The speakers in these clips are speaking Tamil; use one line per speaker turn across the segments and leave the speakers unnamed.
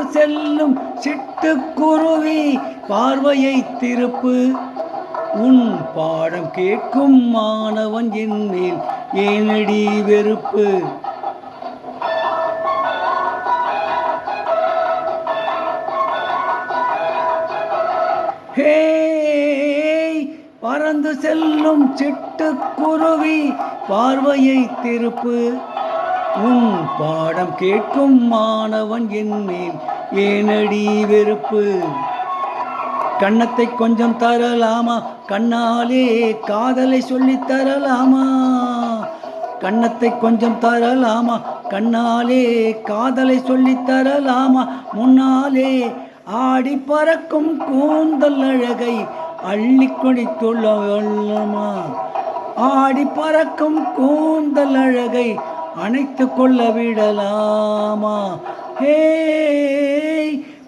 செல்லும் சிட்டுக்குருவி பார்வையை திருப்பு. உன் பாடம் கேட்கும் மாணவன் என் மேல் ஏனடி வெறுப்பு. ஹே, பறந்து செல்லும் சிட்டுக்குருவி பார்வையை திருப்பு. உன் பாடம் கேட்கும் மாணவன் என் மேல் ஏனடி வெறுப்பு. கன்னத்தை கொஞ்சம் தரலாமா, கண்ணாலே காதலை சொல்லித் தரலாமா. கன்னத்தை கொஞ்சம் தரலாமா, கண்ணாலே காதலை சொல்லித் தரலாமா. முன்னாலே ஆடி பறக்கும் கூந்தல் அழகை அள்ளி கொடித்துள்ளமா. ஆடி பறக்கும் கூந்தல் அழகை அணைத்து கொள்ள விடலாமா. ஹே,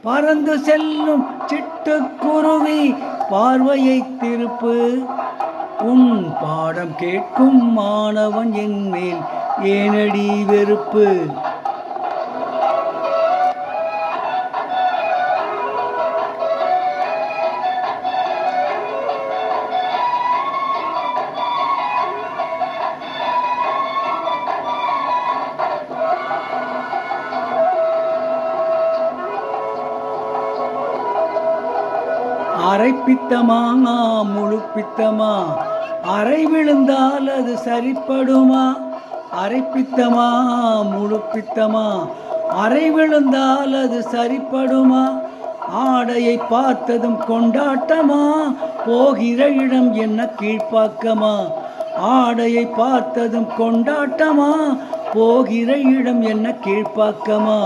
பறந்து செல்லும் சிட்டுக்குருவி பார்வையை திருப்பு. உன் பாடம் கேட்கும் மாணவன் என் மேல் ஏனடி வெறுப்பு. அரை பித்தமா முழு பித்தமா, அரை விழுந்தால் அது சரிப்படுமா. அரை பித்தமா முழு பித்தமா, அரை விழுந்தால் அது சரிப்படுமா. ஆடையை பார்த்ததும் கொண்டாட்டமா, போகிற இடம் என்ன கீழ்ப்பாக்கமா. ஆடையை பார்த்ததும் கொண்டாட்டமா, போகிற இடம் என்ன கீழ்ப்பாக்கமா.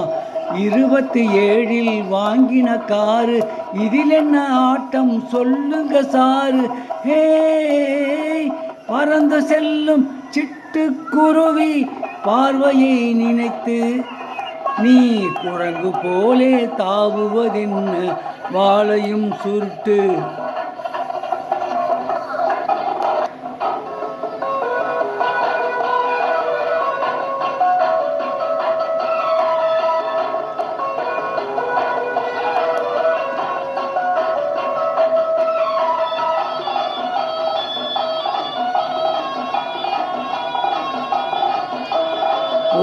27 வாங்கின காரு, இதில் என்ன ஆட்டம் சொல்லுங்க சாரு. ஹே, பறந்து செல்லும் சிட்டுக்குருவி பார்வையை நினைத்து நீ குரங்கு போலே தாவுவதென்ன வாளையும் சுருட்டு.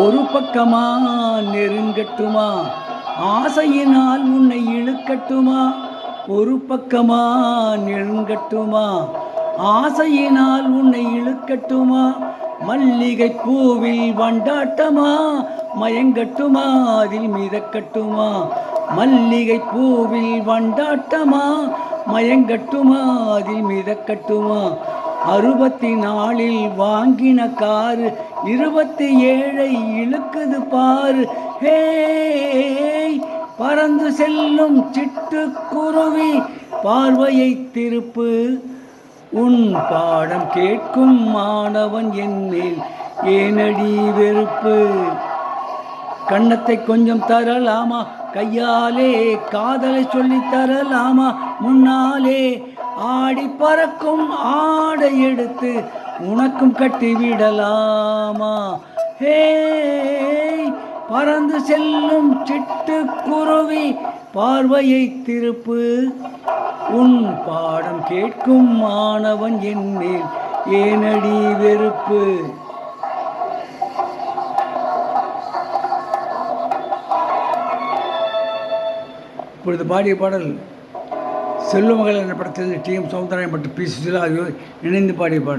ஒரு பக்கமா நெருங்கட்டுமா, ஆசையினால் உன்னை இழுக்கட்டுமா. ஒரு பக்கமா நெருங்கட்டுமா, ஆசையினால் உன்னை இழுக்கட்டுமா. மல்லிகை பூவில் வண்டாட்டமா, மயங்கட்டுமா அதில் மிதக்கட்டுமா. மல்லிகை பூவில் வண்டாட்டமா, மயங்கட்டுமா அதில் மிதக்கட்டுமா. 64 வாங்கின காரு, 27 இழுக்குது பாரு. ஹே, பறந்து செல்லும் சிட்டுக்குருவி பார்வையை திருப்பு. உன் பாடம் கேட்கும் மாணவன் என் மேல் ஏனடி வெறுப்பு. கன்னத்தை கொஞ்சம் தரலாமா, கையாலே காதலை சொல்லித் தரலாமா. முன்னாலே ஆடி பறக்கும் ஆடை எடுத்து உனக்கும் கட்டிவிடலாமா. ஹே, பறந்து செல்லும் சிட்டுக்குருவி பார்வையை திருப்பு. உன் பாடம் கேட்கும் மாணவன் என் மேல் ஏனடி வெறுப்பு. இப்பொழுது பாடிய பாடல் செல்வமகள் என்ற படத்தில் டி.எம். சௌந்தரராஜன் மற்றும் பி. சுசீலா ஆகியோர் இணைந்து பாடிய பாடல்.